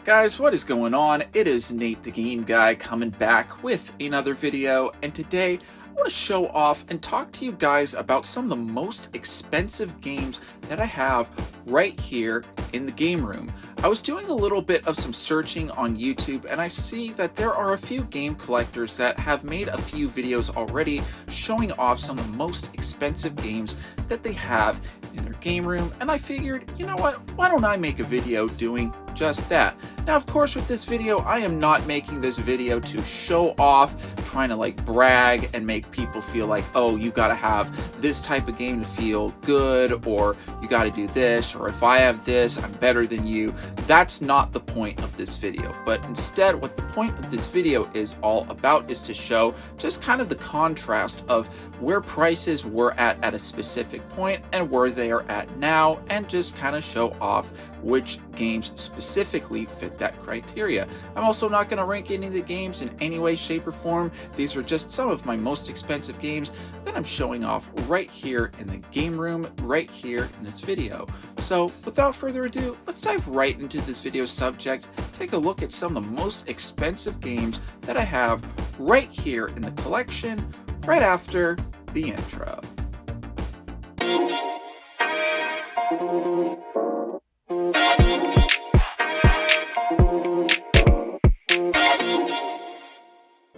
Guys, what is going on? It is Nate the Game Guy coming back with another video, and today I want to show off and talk to you guys about some of the most expensive games that I have right here in the game room. I was doing a little bit of some searching on YouTube, and I see that there are a few game collectors that have made a few videos already showing off some of the most expensive games that they have in their game room, and I figured, you know what, why don't I make a video doing just that. Now, of course, with this video, I am not making this video to show off, trying to like brag and make people feel like, oh, you gotta have this type of game to feel good, or you gotta do this, or if I have this, I'm better than you. That's not the point of this video, but instead what the point of this video is all about is to show just kind of the contrast of where prices were at a specific point and where they are at now, and just kind of show off which games specifically fit that criteria. I'm also not going to rank any of the games in any way, shape, or form. These are just some of my most expensive games that I'm showing off right here in the game room, right here in this video. So without further ado, let's dive right into this video subject, take a look at some of the most expensive games that I have right here in the collection, right after the intro.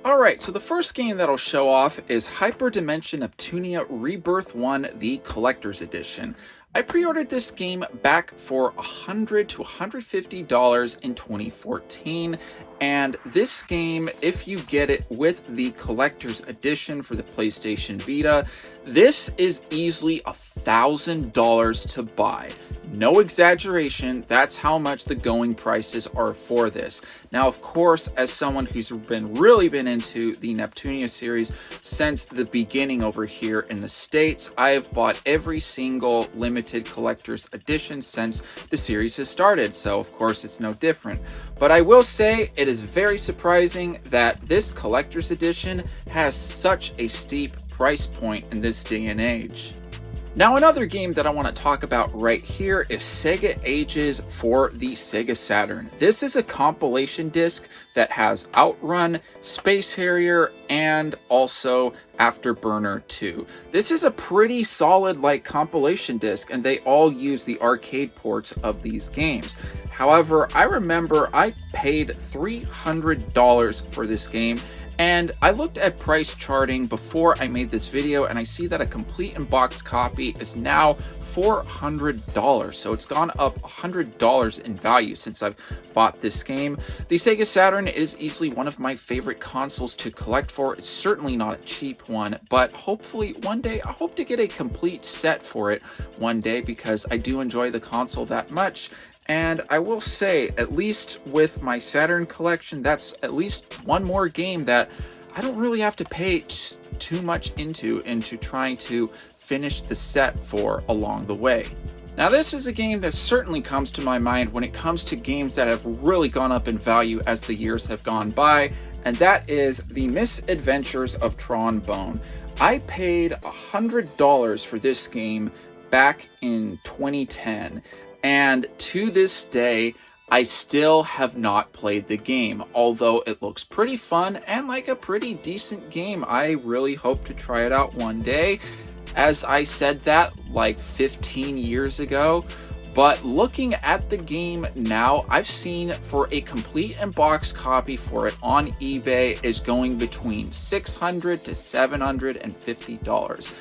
Alright, so the first game that I'll show off is Hyperdimension Neptunia Rebirth 1, the Collector's Edition. I pre-ordered this game back for $100 to $150 in 2014, and this game, if you get it with the Collector's Edition for the PlayStation Vita, this is easily $1,000 to buy. No exaggeration, that's how much the going prices are for this. Now, of course, as someone who's really been into the Neptunia series since the beginning over here in the States, I have bought every single limited collector's edition since the series has started, so of course it's no different. But I will say it is very surprising that this collector's edition has such a steep price point in this day and age. Now, another game that I want to talk about right here is Sega Ages for the Sega Saturn. This is a compilation disc that has Outrun, Space Harrier, and also Afterburner 2. This is a pretty solid compilation disc, and they all use the arcade ports of these games. However, I remember I paid $300 for this game, and I looked at price charting before I made this video, and I see that a complete in-box copy is now $400, so it's gone up $100 in value since I've bought this game. The Sega Saturn is easily one of my favorite consoles to collect for. It's certainly not a cheap one, but hopefully one day I hope to get a complete set for it one day, because I do enjoy the console that much. And I will say, at least with my Saturn collection, that's at least one more game that I don't really have to pay too much into trying to finish the set for along the way. Now, this is a game that certainly comes to my mind when it comes to games that have really gone up in value as the years have gone by, and that is The Misadventures of Tron Bone. I paid $100 for this game back in 2010. And to this day, I still have not played the game, although it looks pretty fun and like a pretty decent game. I really hope to try it out one day, as I said that like 15 years ago. But looking at the game now, I've seen for a complete in-box copy for it on eBay is going between $600 to $750.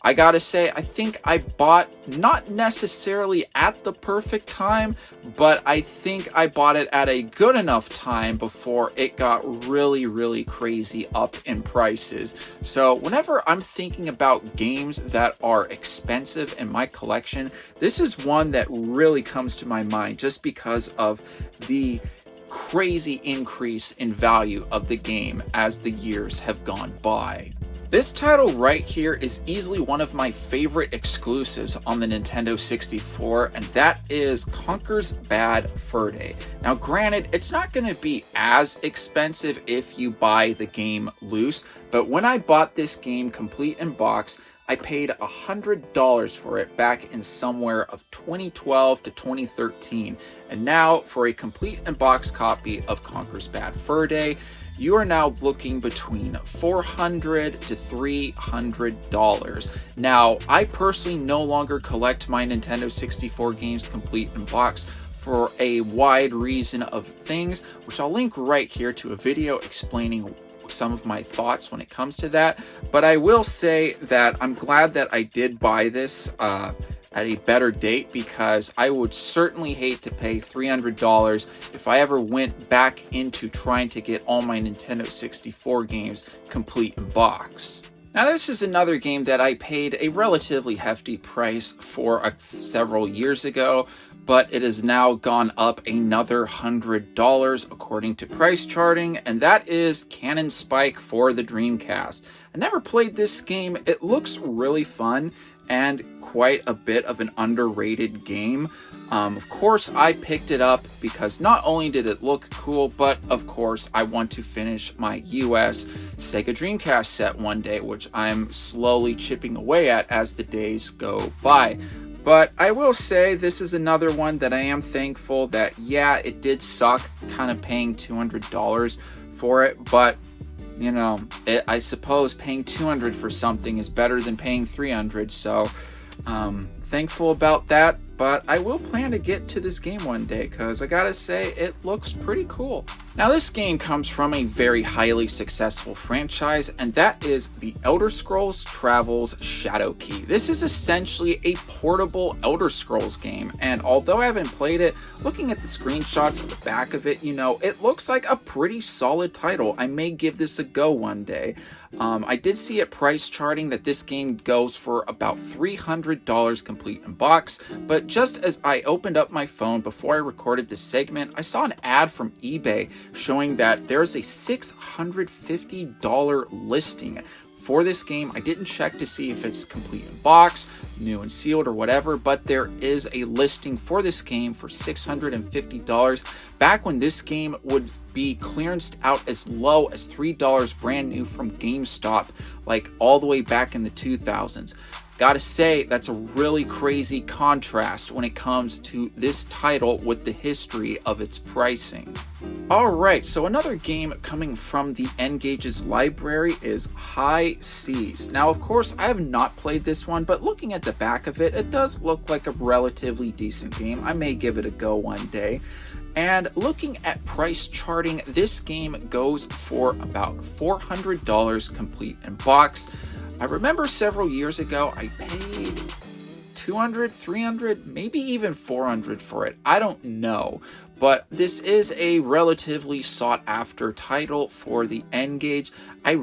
I gotta say, I think I bought, not necessarily at the perfect time, but I think I bought it at a good enough time before it got really crazy up in prices. So whenever I'm thinking about games that are expensive in my collection, this is one that really comes to my mind just because of the crazy increase in value of the game as the years have gone by. This title right here is easily one of my favorite exclusives on the Nintendo 64, and that is Conker's Bad Fur Day. Now granted, it's not going to be as expensive if you buy the game loose, but when I bought this game complete in box, I paid $100 for it back in somewhere of 2012 to 2013. And now for a complete and box copy of Conker's Bad Fur Day, you are now looking between $400 to $300. Now, I personally no longer collect my Nintendo 64 games complete in box for a wide reason of things, which I'll link right here to a video explaining some of my thoughts when it comes to that. But I will say that I'm glad that I did buy this at a better date, because I would certainly hate to pay $300 if I ever went back into trying to get all my Nintendo 64 games complete in box. Now, this is another game that I paid a relatively hefty price for several years ago, but it has now gone up another $100 according to price charting, and that is Cannon Spike for the Dreamcast. I never played this game. It looks really fun and quite a bit of an underrated game. Of course, I picked it up because not only did it look cool, but of course I want to finish my US Sega Dreamcast set one day, which I'm slowly chipping away at as the days go by. But I will say this is another one that I am thankful that, yeah, it did suck kind of paying $200 for it, but you know, I suppose paying $200 for something is better than paying $300, so thankful about that. But I will plan to get to this game one day, because I gotta say, it looks pretty cool. Now, this game comes from a very highly successful franchise, and that is The Elder Scrolls Travels Shadowkey. This is essentially a portable Elder Scrolls game, and although I haven't played it, looking at the screenshots at the back of it, you know, it looks like a pretty solid title. I may give this a go one day. I did see it price charting that this game goes for about $300 complete in box, but just as I opened up my phone before I recorded this segment, I saw an ad from eBay showing that there's a $650 listing for this game. I didn't check to see if it's complete in box, new and sealed, or whatever, but there is a listing for this game for $650 back when this game would be clearanced out as low as $3 brand new from GameStop, like all the way back in the 2000s. Gotta say, that's a really crazy contrast when it comes to this title with the history of its pricing. Alright, so another game coming from the N-Gage's library is High Seas. Now, of course, I have not played this one, but looking at the back of it, it does look like a relatively decent game. I may give it a go one day. And looking at price charting, this game goes for about $400 complete in box. I remember several years ago, I paid $200, $300, maybe even $400 for it. I don't know. But this is a relatively sought after title for the N-Gage. I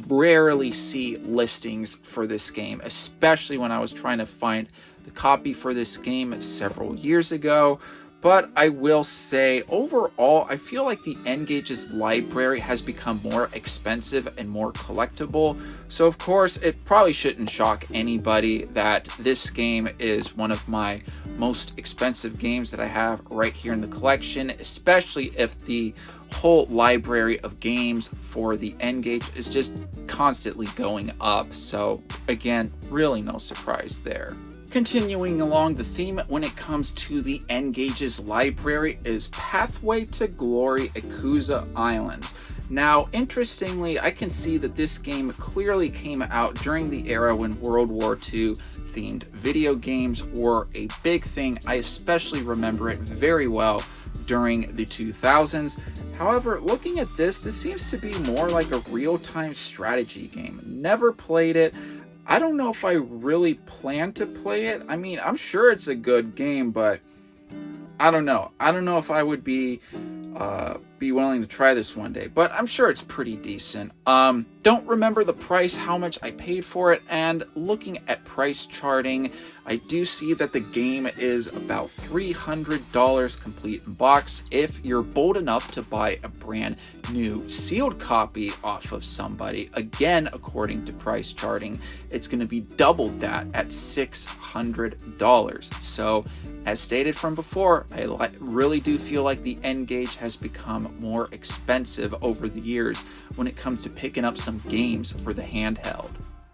rarely see listings for this game, especially when I was trying to find the copy for this game several years ago. But I will say, overall, I feel like the N-Gage's library has become more expensive and more collectible. So, of course, it probably shouldn't shock anybody that this game is one of my most expensive games that I have right here in the collection, especially if the whole library of games for the N-Gage is just constantly going up. So, again, really no surprise there. Continuing along the theme when it comes to the N-Gage's library is Pathway to Glory Yakuza Islands. Now, interestingly, I can see that this game clearly came out during the era when World War II themed video games were a big thing. I especially remember it very well during the 2000s. However, looking at this seems to be more like a real-time strategy game. Never played it. I don't know if I really plan to play it. I mean, I'm sure it's a good game, but I don't know. I don't know if I would be willing to try this one day, but I'm sure it's pretty decent. Don't remember the price, how much I paid for it, and looking at price charting, I do see that the game is about $300 complete in box if you're bold enough to buy a brand new sealed copy off of somebody. Again, according to price charting, it's going to be double that at $600. So, as stated from before, I really do feel like the N-Gage has become more expensive over the years when it comes to picking up some games for the handheld.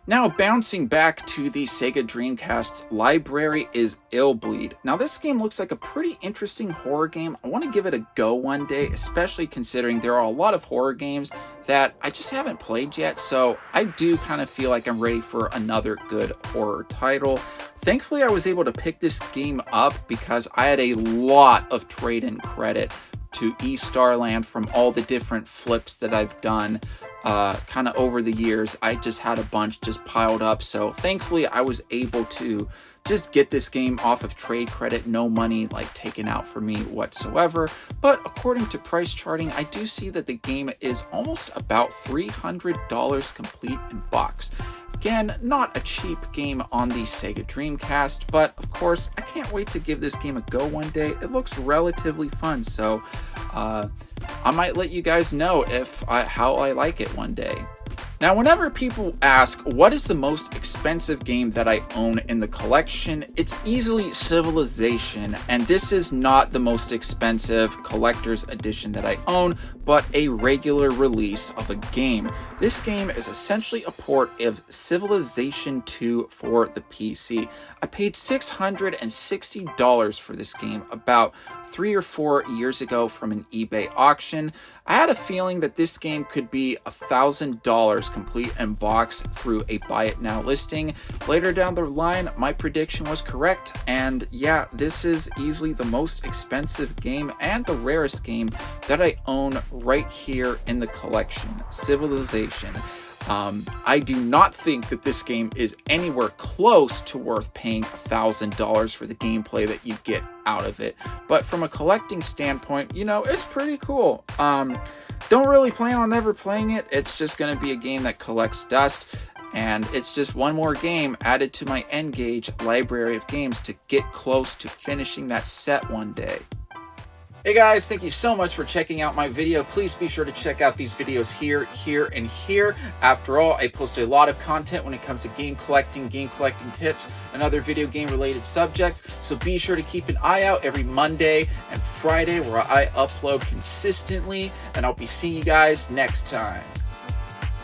Now, bouncing back to the Sega Dreamcast's library is Illbleed. Now, this game looks like a pretty interesting horror game. I want to give it a go one day, especially considering there are a lot of horror games that I just haven't played yet, so I do kind of feel like I'm ready for another good horror title. Thankfully, I was able to pick this game up because I had a lot of trade-in credit to eStarland from all the different flips that I've done kind of over the years. I just had a bunch just piled up, so thankfully I was able to just get this game off of trade credit, no money like taken out for me whatsoever. But according to price charting, I do see that the game is almost about $300 complete in box. Again, not a cheap game on the Sega Dreamcast, but of course I can't wait to give this game a go one day. It looks relatively fun, so I might let you guys know how I like it one day. Now, whenever people ask what is the most expensive game that I own in the collection, it's easily Civilization, and this is not the most expensive collector's edition that I own, but a regular release of a game. This game is essentially a port of Civilization 2 for the PC. I paid $660 for this game about 3 or 4 years ago from an eBay auction. I had a feeling that this game could be $1,000 complete in box through a buy it now listing. Later down the line, my prediction was correct, and yeah, this is easily the most expensive game and the rarest game that I own right here in the collection, Civilization. I do not think that this game is anywhere close to worth paying $1,000 for the gameplay that you get out of it. But from a collecting standpoint, you know, it's pretty cool. Don't really plan on ever playing it. It's just going to be a game that collects dust. And it's just one more game added to my N-Gage library of games to get close to finishing that set one day. Hey guys, thank you so much for checking out my video. Please be sure to check out these videos here, and here. After all, I post a lot of content when it comes to game collecting tips, and other video game related subjects. So be sure to keep an eye out every Monday and Friday where I upload consistently, and I'll be seeing you guys next time.